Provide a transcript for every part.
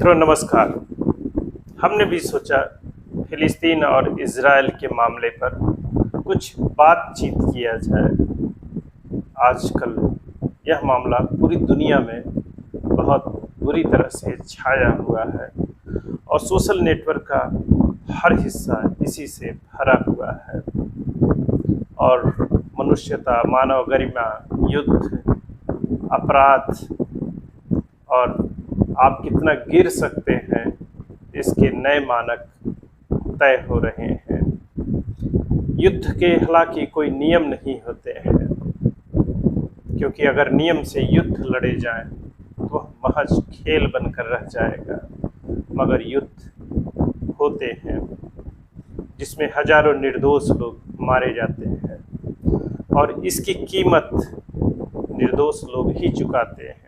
मित्रों नमस्कार। हमने भी सोचा फिलिस्तीन और इज़राइल के मामले पर कुछ बातचीत किया जाए। आजकल यह मामला पूरी दुनिया में बहुत बुरी तरह से छाया हुआ है और सोशल नेटवर्क का हर हिस्सा इसी से भरा हुआ है। और मनुष्यता, मानव गरिमा, युद्ध, अपराध और आप कितना गिर सकते हैं, इसके नए मानक तय हो रहे हैं। युद्ध के हालांकि कोई नियम नहीं होते हैं, क्योंकि अगर नियम से युद्ध लड़े जाएं तो वह महज खेल बनकर रह जाएगा। मगर युद्ध होते हैं जिसमें हजारों निर्दोष लोग मारे जाते हैं और इसकी कीमत निर्दोष लोग ही चुकाते हैं।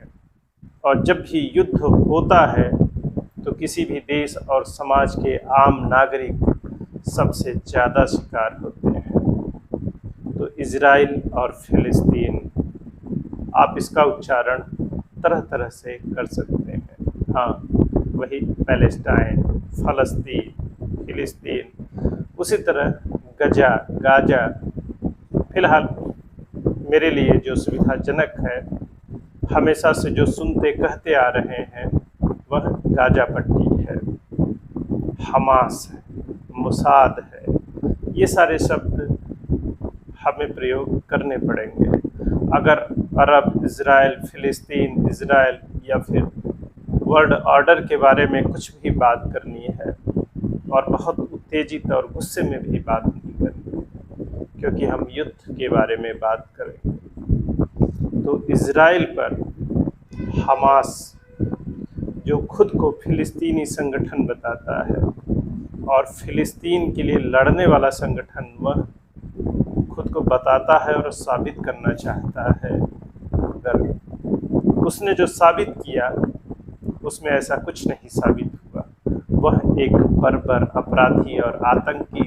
और जब भी युद्ध होता है तो किसी भी देश और समाज के आम नागरिक सबसे ज़्यादा शिकार होते हैं। तो इज़राइल और फिलिस्तीन, आप इसका उच्चारण तरह तरह से कर सकते हैं। हाँ, वही पैलेस्टाइन, फ़लस्तीन, फिलिस्तीन, उसी तरह गाजा। फ़िलहाल मेरे लिए जो सुविधाजनक है, हमेशा से जो सुनते कहते आ रहे हैं, वह गाजा पट्टी है, हमास है, मोसाद है। ये सारे शब्द हमें प्रयोग करने पड़ेंगे अगर अरब, इज़राइल, फिलिस्तीन, इज़राइल या फिर वर्ल्ड ऑर्डर के बारे में कुछ भी बात करनी है। और बहुत उत्तेजित और गुस्से में भी बात नहीं करनी, क्योंकि हम युद्ध के बारे में बात करेंगे। तो इज़राइल पर हमास, जो खुद को फिलिस्तीनी संगठन बताता है और फिलिस्तीन के लिए लड़ने वाला संगठन वह खुद को बताता है और साबित करना चाहता है, मगर उसने जो साबित किया उसमें ऐसा कुछ नहीं साबित हुआ। वह एक बर्बर, अपराधी और आतंकी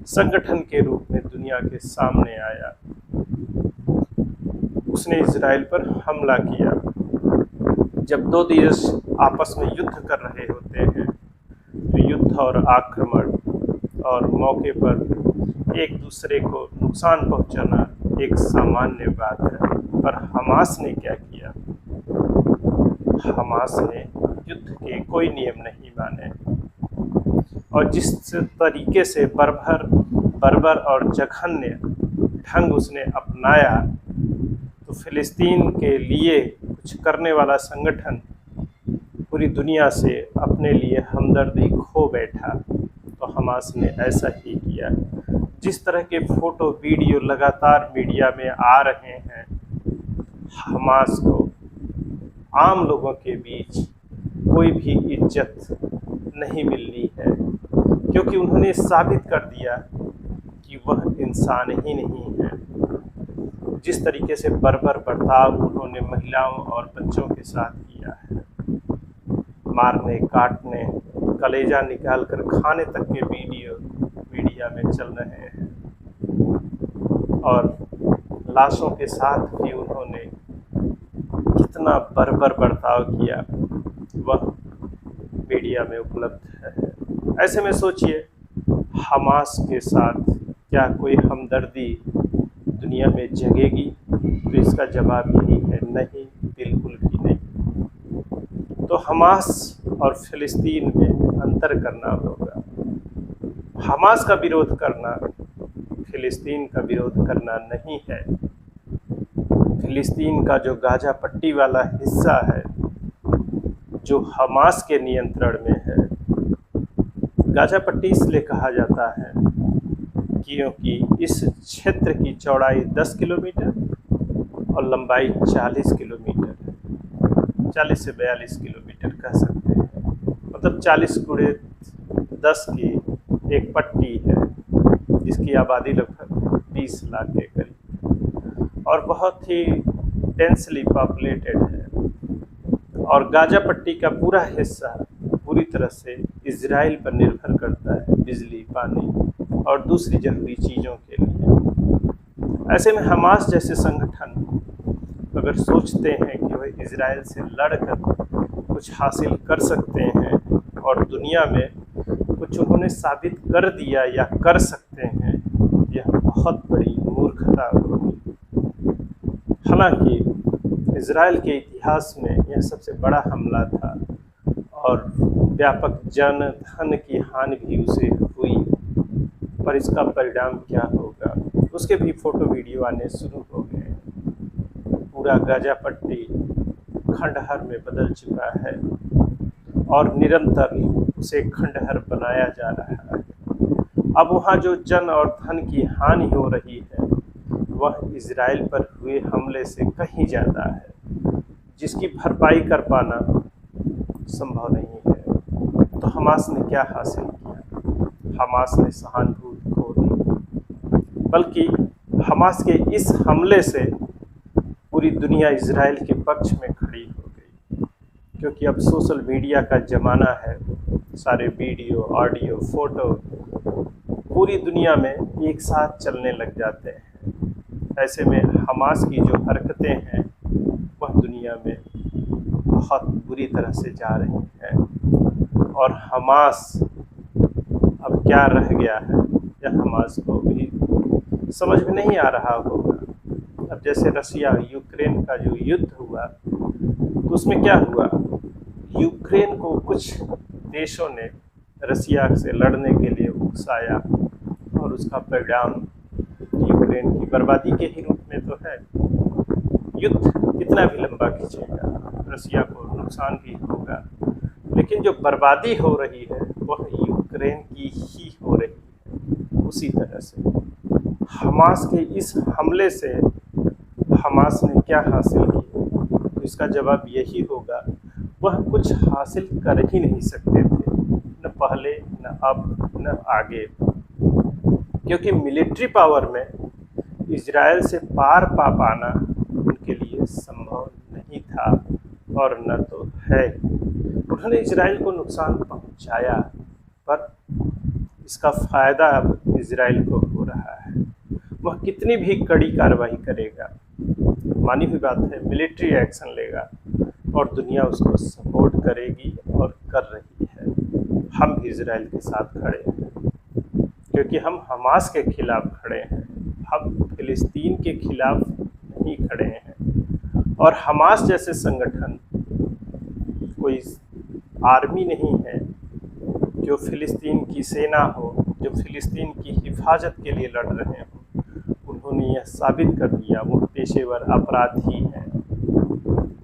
संगठन के रूप में दुनिया के सामने आया। उसने इज़राइल पर हमला किया। जब दो देश आपस में युद्ध कर रहे होते हैं तो युद्ध और आक्रमण और मौके पर एक दूसरे को नुकसान पहुंचाना एक सामान्य बात है। पर हमास ने क्या किया? हमास ने युद्ध के कोई नियम नहीं माने और जिस तरीके से बर्बर और जघन्य ढंग उसने अपनाया, तो फिलिस्तीन के लिए कुछ करने वाला संगठन पूरी दुनिया से अपने लिए हमदर्दी खो बैठा। तो हमास ने ऐसा ही किया। जिस तरह के फ़ोटो वीडियो लगातार मीडिया में आ रहे हैं, हमास को आम लोगों के बीच कोई भी इज्जत नहीं मिलनी है, क्योंकि उन्होंने साबित कर दिया कि वह इंसान ही नहीं है। जिस तरीके से बर्बर बर्ताव उन्होंने महिलाओं और बच्चों के साथ किया है, मारने, काटने, कलेजा निकाल कर खाने तक के वीडियो मीडिया में चल रहे हैं और लाशों के साथ भी उन्होंने कितना बर्बर बर्ताव किया, वह मीडिया में उपलब्ध है। ऐसे में सोचिए, हमास के साथ क्या कोई हमदर्दी दुनिया में जगेगी? तो इसका जवाब यही है, नहीं, बिल्कुल भी नहीं। तो हमास और फिलिस्तीन में अंतर करना होगा। हमास का विरोध करना फिलिस्तीन का विरोध करना नहीं है। फिलिस्तीन का जो गाजा पट्टी वाला हिस्सा है, जो हमास के नियंत्रण में है, गाजा पट्टी इसलिए कहा जाता है क्योंकि इस क्षेत्र की चौड़ाई 10 किलोमीटर और लंबाई 40 किलोमीटर है। 40 से 42 किलोमीटर कह सकते हैं। मतलब 40 गुणे 10 की एक पट्टी है, जिसकी आबादी लगभग 20 लाख के करीब और बहुत ही डेंसली पॉपुलेटेड है। और गाजा पट्टी का पूरा हिस्सा पूरी तरह से इज़राइल पर निर्भर करता है, बिजली, पानी और दूसरी ज़रूरी चीज़ों के लिए। ऐसे में हमास जैसे संगठन अगर सोचते हैं कि वह इज़राइल से लड़कर कुछ कुछ हासिल कर सकते हैं और दुनिया में कुछ उन्होंने साबित कर दिया या कर सकते हैं, यह बहुत बड़ी मूर्खता होगी। हालांकि इजराइल के इतिहास में यह सबसे बड़ा हमला था और व्यापक जन धन की हानि भी उसे हुई, पर इसका परिणाम क्या होगा उसके भी फोटो वीडियो आने शुरू हो गए। पूरा गाजा पट्टी खंडहर में बदल चुका है और निरंतर उसे खंडहर बनाया जा रहा है। अब वहाँ जो जन और धन की हानि हो रही है वह इजराइल पर हुए हमले से कहीं ज़्यादा है, जिसकी भरपाई कर पाना संभव नहीं है। तो हमास ने क्या हासिल किया? हमास ने सहानुभूति खो दी, बल्कि हमास के इस हमले से पूरी दुनिया इजराइल के पक्ष में खड़ी हो गई, क्योंकि अब सोशल मीडिया का ज़माना है। सारे वीडियो, ऑडियो, फोटो पूरी दुनिया में एक साथ चलने लग जाते हैं। ऐसे में हमास की जो हरकतें हैं वह दुनिया में बहुत बुरी तरह से जा रही हैं और हमास अब क्या रह गया है यह हमास को भी समझ में नहीं आ रहा होगा। अब जैसे रशिया यूक्रेन का जो युद्ध हुआ तो उसमें क्या हुआ, यूक्रेन को कुछ देशों ने रशिया से लड़ने के लिए उकसाया और उसका परिणाम यूक्रेन की बर्बादी के ही रूप में तो है। युद्ध कितना भी लंबा खींचेगा, रशिया को नुकसान भी होगा, लेकिन जो बर्बादी हो रही है वह यूक्रेन की ही हो रही है। उसी तरह से हमास के इस हमले से हमास ने क्या हासिल किया, तो इसका जवाब यही होगा, वह कुछ हासिल कर ही नहीं सकते थे, न पहले, न अब, न आगे, क्योंकि मिलिट्री पावर में इजराइल से पार पा पाना उनके लिए संभव नहीं था और न तो है। उन्होंने इजराइल को नुकसान पहुंचाया, पर इसका फ़ायदा अब इजराइल को हो रहा है। वह कितनी भी कड़ी कार्रवाई करेगा, मानी हुई बात है, मिलिट्री एक्शन लेगा और दुनिया उसको सपोर्ट करेगी और कर रही है। हम भी इजराइल के साथ खड़े हैं, क्योंकि हम हमास के खिलाफ खड़े हैं, हम फिलिस्तीन के खिलाफ नहीं खड़े हैं। और हमास जैसे संगठन कोई आर्मी नहीं है जो फिलिस्तीन की सेना हो, जो फिलिस्तीन की हिफाजत के लिए लड़ रहे हों। उन्होंने यह साबित कर दिया वो पेशेवर अपराधी हैं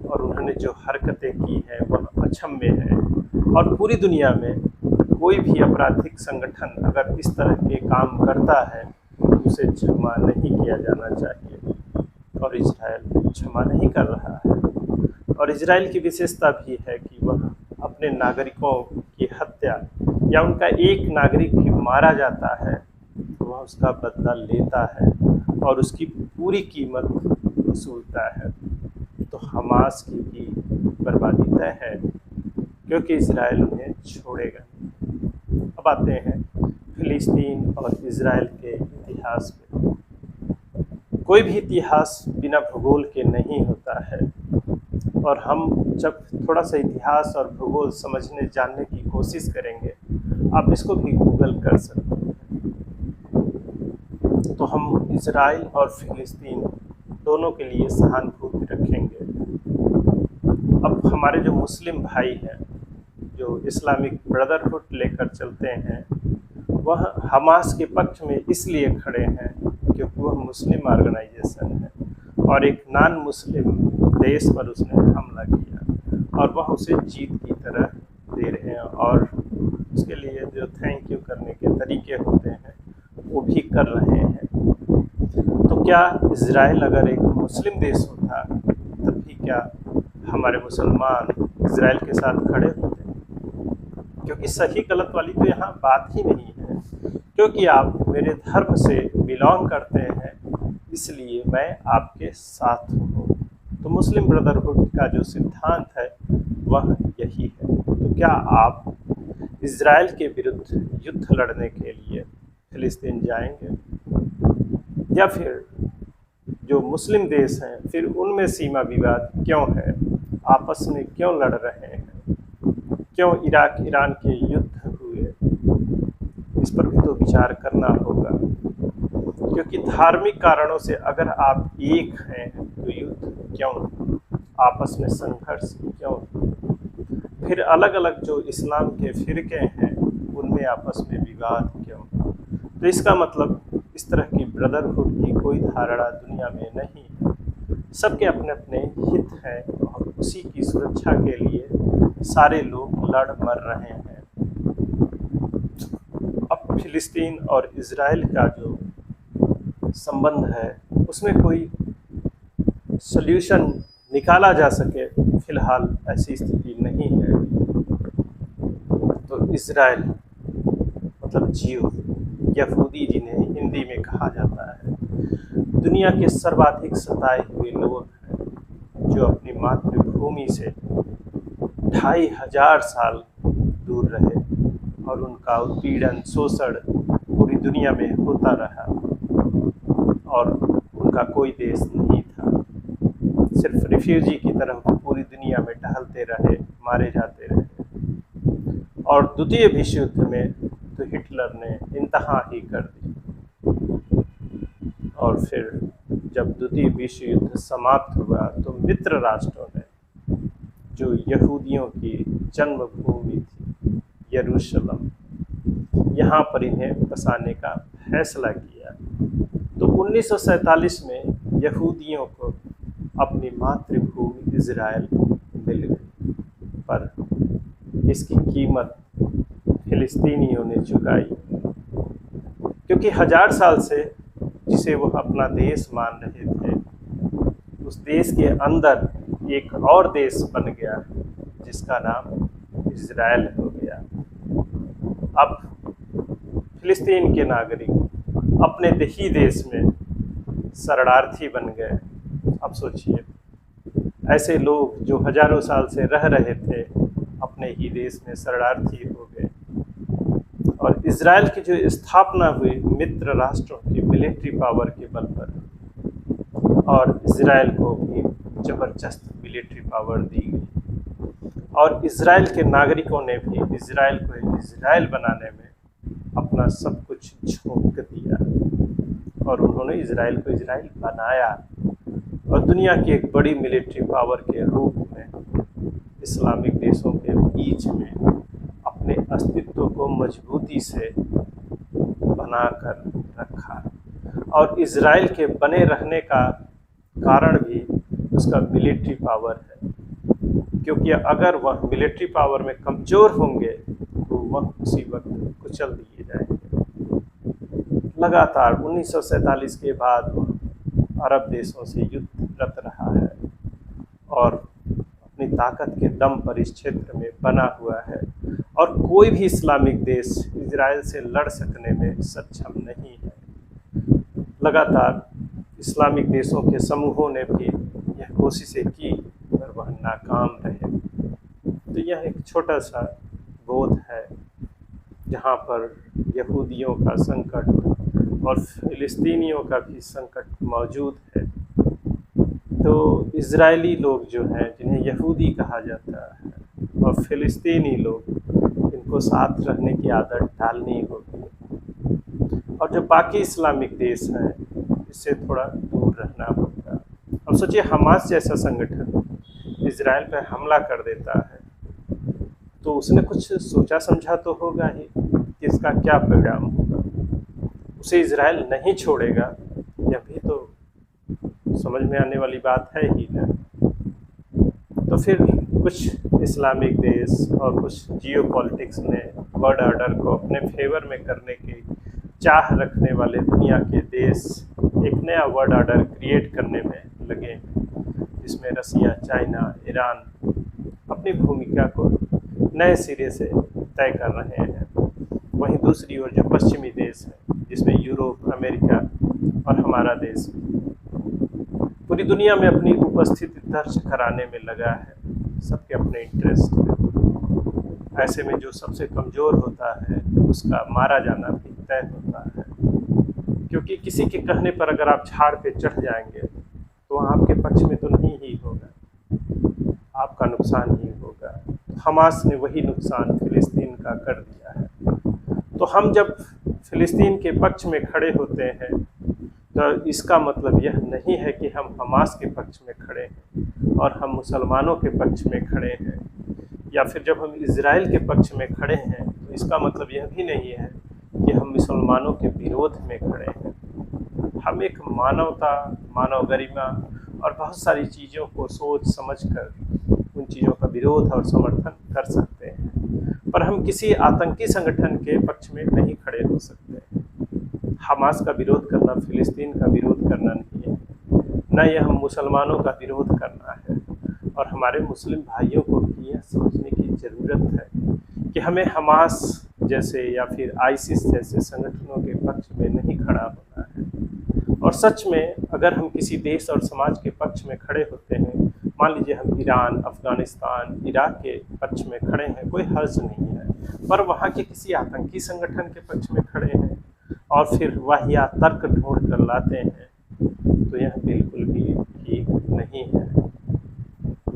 और उन्होंने जो हरकतें की हैं वह अक्षम्य है। और पूरी दुनिया में कोई भी आपराधिक संगठन अगर इस तरह के काम करता है तो उसे क्षमा नहीं किया जाना चाहिए, और इजराइल क्षमा नहीं कर रहा है। और इजराइल की विशेषता भी है कि वह अपने नागरिकों की हत्या या उनका एक नागरिक भी मारा जाता है तो वह उसका बदला लेता है और उसकी पूरी कीमत वसूलता है। तो हमास की भी बर्बादी तय है, क्योंकि इजराइल उन्हें छोड़ेगा नहीं। अब आते हैं फिलिस्तीन और इजराइल के इतिहास में। कोई भी इतिहास बिना भूगोल के नहीं होता है, और हम जब थोड़ा सा इतिहास और भूगोल समझने जानने की कोशिश करेंगे, आप इसको भी गूगल कर सकते हैं, तो हम इजराइल और फिलिस्तीन दोनों के लिए सहानुभूति रखेंगे। अब हमारे जो मुस्लिम भाई हैं, जो इस्लामिक ब्रदरहुड लेकर चलते हैं, वह हमास के पक्ष में इसलिए खड़े हैं क्योंकि वह मुस्लिम ऑर्गेनाइजेशन है और एक नॉन मुस्लिम देश पर उसने हमला किया और वह उसे जीत की तरह दे रहे हैं, और उसके लिए जो थैंक यू करने के तरीके होते हैं वो भी कर रहे हैं। तो क्या इजराइल अगर एक मुस्लिम देश होता तब भी क्या हमारे मुसलमान इजराइल के साथ खड़े होते? क्योंकि सही गलत वाली तो यहाँ बात ही नहीं है, क्योंकि आप मेरे धर्म से बिलोंग करते हैं इसलिए मैं आपके साथ हूँ। तो मुस्लिम ब्रदरहुड का जो सिद्धांत है वह यही है। तो क्या आप इजराइल के विरुद्ध युद्ध लड़ने के लिए फिलिस्तीन जाएंगे, या फिर जो मुस्लिम देश हैं फिर उनमें सीमा विवाद क्यों है, आपस में क्यों लड़ रहे हैं, क्यों इराक ईरान के युद्ध हुए, इस पर भी तो विचार करना होगा। क्योंकि धार्मिक कारणों से अगर आप एक हैं तो युद्ध क्यों, आपस में संघर्ष क्यों, फिर अलग अलग जो इस्लाम के फिरके हैं उनमें आपस में विवाद क्यों। तो इसका मतलब इस तरह की ब्रदरहुड की कोई धारणा दुनिया में नहीं है। सबके अपने अपने हित हैं और उसी की सुरक्षा के लिए सारे लोग लड़ मर रहे हैं। अब फिलिस्तीन और इजराइल का जो संबंध है उसमें कोई सल्यूशन निकाला जा सके, फिलहाल ऐसी स्थिति नहीं है। तो इजराइल मतलब जीव, यहूदी जिन्हें हिंदी में कहा जाता है, दुनिया के सर्वाधिक सताए हुए लोग हैं जो अपनी मातृभूमि से 2500 साल दूर रहे और उनका उत्पीड़न शोषण पूरी दुनिया में होता रहा और उनका कोई देश नहीं था। सिर्फ रिफ्यूजी की तरह पूरी दुनिया में टहलते रहे, मारे जाते रहे। और द्वितीय विश्व युद्ध में तो हिटलर ने इंतहा ही कर दी। और फिर जब द्वितीय विश्व युद्ध समाप्त हुआ तो मित्र राष्ट्रों ने, जो यहूदियों की जन्मभूमि थी यरूशलेम, यहाँ पर इन्हें बसाने का फैसला किया। तो 1947 में यहूदियों को अपनी मातृभूमि इजराइल मिल गई, पर इसकी कीमत फिलिस्तीनियों ने चुकाई। क्योंकि 1000 साल से जिसे वो अपना देश मान रहे थे, उस देश के अंदर एक और देश बन गया जिसका नाम इजराइल हो गया। अब फिलिस्तीन के नागरिक अपने ही देश में शरणार्थी बन गए। अब सोचिए, ऐसे लोग जो हजारों साल से रह रहे थे अपने ही देश में शरणार्थी हो गए। और इजराइल की जो स्थापना हुई मित्र राष्ट्रों की मिलिट्री पावर के बल पर, और इजराइल को भी जबरदस्त मिलिट्री पावर दी गई और इजराइल के नागरिकों ने भी इजराइल को इजराइल बनाने में अपना सब कुछ झोंक दिया और उन्होंने इजराइल को इजराइल बनाया और दुनिया की एक बड़ी मिलिट्री पावर के रूप में इस्लामिक देशों के बीच में अपने अस्तित्व को मजबूती से बनाकर रखा। और इजराइल के बने रहने का कारण भी उसका मिलिट्री पावर है, क्योंकि अगर वह मिलिट्री पावर में कमज़ोर होंगे तो वह उसी वक्त कुचल दिए जाएंगे। लगातार 1947 के बाद वह अरब देशों से युद्धरत रहा है और अपनी ताकत के दम पर इस क्षेत्र में बना हुआ है और कोई भी इस्लामिक देश इजराइल से लड़ सकने में सक्षम नहीं है। लगातार इस्लामिक देशों के समूहों ने भी यह कोशिशें की पर वह नाकाम रहे। तो यह एक छोटा सा बोध है जहाँ पर यहूदियों का संकट और फिलिस्तीनियों का भी संकट मौजूद है। तो इजरायली लोग जो हैं, जिन्हें यहूदी कहा जाता है, और फिलिस्तीनी लोग, इनको साथ रहने की आदत डालनी होगी। और जो बाकी इस्लामिक देश हैं इससे थोड़ा दूर रहना होगा। अब सोचिए, हमास जैसा संगठन इजराइल पर हमला कर देता है तो उसने कुछ सोचा समझा तो होगा ही कि इसका क्या परिणाम होगा। उसे इजराइल नहीं छोड़ेगा, यह भी तो समझ में आने वाली बात है ही ना। तो फिर कुछ इस्लामिक देश और कुछ जियोपॉलिटिक्स ने वर्ल्ड ऑर्डर को अपने फेवर में करने की चाह रखने वाले दुनिया के देश एक नया वर्ल्ड ऑर्डर क्रिएट करने में लगे, जिसमें रसिया, चाइना, ईरान अपनी भूमिका को नए सिरे से तय कर रहे हैं। वहीं दूसरी ओर जो पश्चिमी देश है, जिसमें यूरोप, अमेरिका और हमारा देश पूरी दुनिया में अपनी उपस्थिति दर्ज कराने में लगा है। सबके अपने इंटरेस्ट है। ऐसे में जो सबसे कमज़ोर होता है उसका मारा जाना भी तय होता है, क्योंकि किसी के कहने पर अगर आप झाड़ पे चढ़ जाएंगे तो आपके पक्ष में तो नहीं ही होगा, आपका नुकसान ही होगा। हमास ने वही नुकसान फिलिस्तीन का कर दिया है। तो हम जब फिलिस्तीन के पक्ष में खड़े होते हैं तो इसका मतलब यह नहीं है कि हम हमास के पक्ष में खड़े हैं और हम मुसलमानों के पक्ष में खड़े हैं, या फिर जब हम इजराइल के पक्ष में खड़े हैं तो इसका मतलब यह भी नहीं है कि हम मुसलमानों के विरोध में खड़े हैं। हम एक मानवता, मानव गरिमा और बहुत सारी चीज़ों को सोच समझकर उन चीज़ों का विरोध और समर्थन कर सकते हैं, पर हम किसी आतंकी संगठन के पक्ष में नहीं खड़े हो सकते। हमास का विरोध करना फिलिस्तीन का विरोध करना नहीं है, न यह हम मुसलमानों का विरोध करना है। और हमारे मुस्लिम भाइयों को भी यह समझने की ज़रूरत है कि हमें हमास जैसे या फिर आईसिस जैसे संगठनों के पक्ष में नहीं खड़ा होना है। और सच में अगर हम किसी देश और समाज के पक्ष में खड़े होते हैं, मान लीजिए हम ईरान, अफ़गानिस्तान, इराक के पक्ष में खड़े हैं, कोई हर्ज नहीं है, पर वहाँ के किसी आतंकी संगठन के पक्ष में खड़े हैं और फिर वाहियात तर्क ढूंढ कर लाते हैं, तो यह बिल्कुल भी ठीक नहीं है।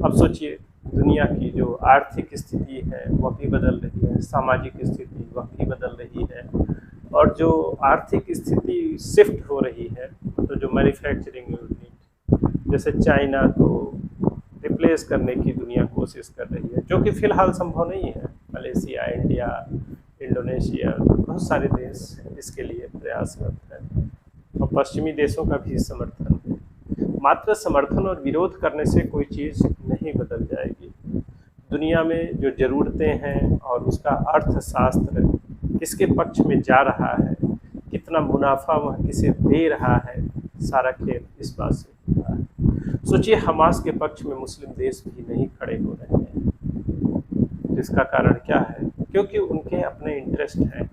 अब सोचिए, दुनिया की जो आर्थिक स्थिति है वह भी बदल रही है, सामाजिक स्थिति वह भी बदल रही है, और जो आर्थिक स्थिति शिफ्ट हो रही है, तो जो मैन्युफैक्चरिंग यूनिट जैसे चाइना को रिप्लेस करने की दुनिया कोशिश कर रही है, जो कि फ़िलहाल संभव नहीं है। मलेशिया, इंडिया, इंडोनेशिया, बहुत सारे देश इसके लिए प्रयासरत हैं और पश्चिमी देशों का भी समर्थन है। मात्र समर्थन और विरोध करने से कोई चीज़ नहीं बदल जाएगी। दुनिया में जो ज़रूरतें हैं और उसका अर्थशास्त्र किसके पक्ष में जा रहा है, कितना मुनाफा वह किसे दे रहा है, सारा खेल इस बात से होता है। सोचिए, हमास के पक्ष में मुस्लिम देश भी नहीं खड़े हो रहे हैं, जिसका कारण क्या है? क्योंकि उनके अपने इंटरेस्ट हैं।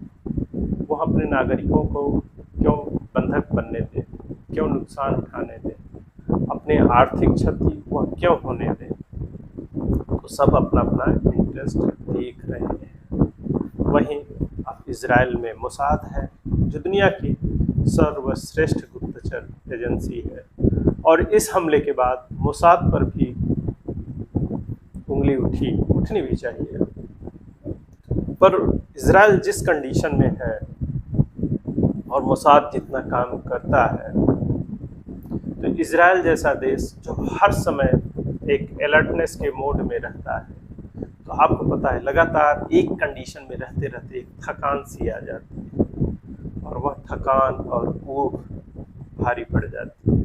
वो अपने नागरिकों को क्यों बंधक बनने दें, क्यों नुकसान उठाने दें, अपने आर्थिक क्षति वह क्यों होने दें? तो सब अपना अपना इंटरेस्ट देख रहे हैं। वहीं अब इजराइल में मोसाद है, जो दुनिया की सर्वश्रेष्ठ गुप्तचर एजेंसी है, और इस हमले के बाद मोसाद पर भी उंगली उठनी भी चाहिए। पर इजराइल जिस कंडीशन में है और मोसाद जितना काम करता है, तो इजराइल जैसा देश जो हर समय एक अलर्टनेस के मोड में रहता है, तो आपको पता है लगातार एक कंडीशन में रहते रहते एक थकान सी आ जाती है, और वह थकान और ऊब भारी पड़ जाती है।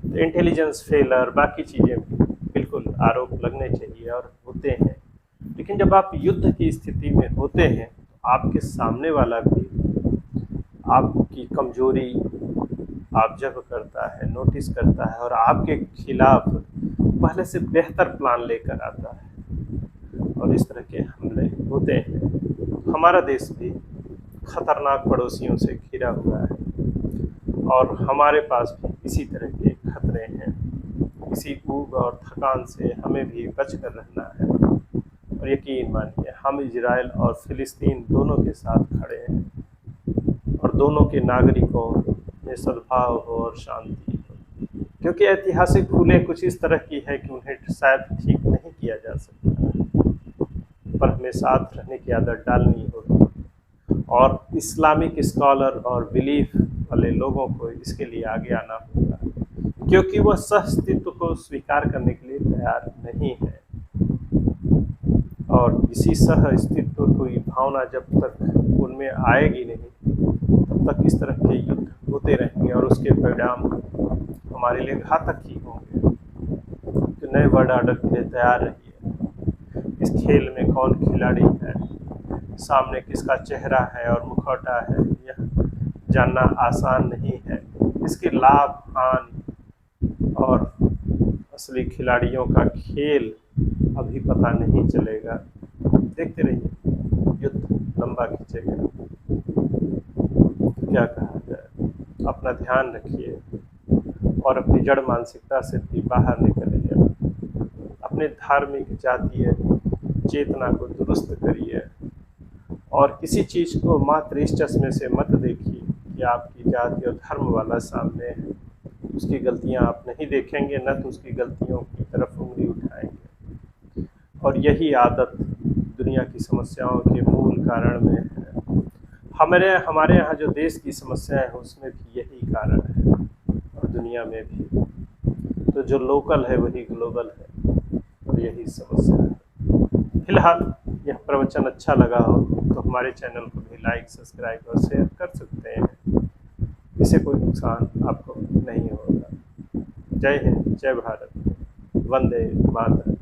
तो इंटेलिजेंस फेलर, बाकी चीज़ें बिल्कुल आरोप लगने चाहिए और होते हैं, लेकिन जब आप युद्ध की स्थिति में होते हैं तो आपके सामने वाला भी आपकी कमजोरी ऑब्जर्व करता है, नोटिस करता है, और आपके खिलाफ पहले से बेहतर प्लान लेकर आता है, और इस तरह के हमले होते हैं। हमारा देश भी खतरनाक पड़ोसियों से घिरा हुआ है, और हमारे पास भी इसी तरह के खतरे हैं। इसी ऊब और थकान से हमें भी बच कर रहना है, और यकीन मानिए हम इजराइल और फिलिस्तीन दोनों के साथ खड़े हैं, और दोनों के नागरिकों में सद्भाव हो और शांति हो, क्योंकि ऐतिहासिक भूलें कुछ इस तरह की है कि उन्हें शायद ठीक नहीं किया जा सकता, पर हमें साथ रहने की आदत डालनी होगी, और इस्लामिक स्कॉलर और बिलीफ वाले लोगों को इसके लिए आगे आना होगा, क्योंकि वह सह अस्तित्व को स्वीकार करने के लिए तैयार नहीं है। और इसी सह अस्तित्व की भावना जब तक उनमें आएगी नहीं, तब तक इस तरह के युद्ध होते रहेंगे, और उसके परिणाम हमारे लिए घातक ही होंगे। तो नए वर्ल्ड ऑर्डर के लिए तैयार रहिए। इस खेल में कौन खिलाड़ी है, सामने किसका चेहरा है और मुखौटा है, यह जानना आसान नहीं है। इसके लाभ, हानि और असली खिलाड़ियों का खेल अभी पता नहीं चलेगा। देखते रहिए, युद्ध लंबा खींचेगा। क्या कहा जाए, अपना ध्यान रखिए और अपनी जड़ मानसिकता से भी बाहर निकलिए। अपने धार्मिक जातीय चेतना को दुरुस्त करिए, और किसी चीज़ को मात्र इस चश्मे से मत देखिए कि आपकी जाति और धर्म वाला सामने है। उसकी गलतियां आप नहीं देखेंगे, न तो उसकी गलतियों की तरफ उंगली उठाएंगे, और यही आदत दुनिया की समस्याओं के मूल कारण में है। हमारे यहाँ जो देश की समस्याएं हैं उसमें भी यही कारण है, और दुनिया में भी। तो जो लोकल है वही ग्लोबल है, और यही समस्या है। फिलहाल यह प्रवचन अच्छा लगा हो तो हमारे चैनल को भी लाइक, सब्सक्राइब और शेयर कर सकते हैं। इससे कोई नुकसान आपको नहीं होगा। जय हिंद, जय भारत, वंदे मातरम।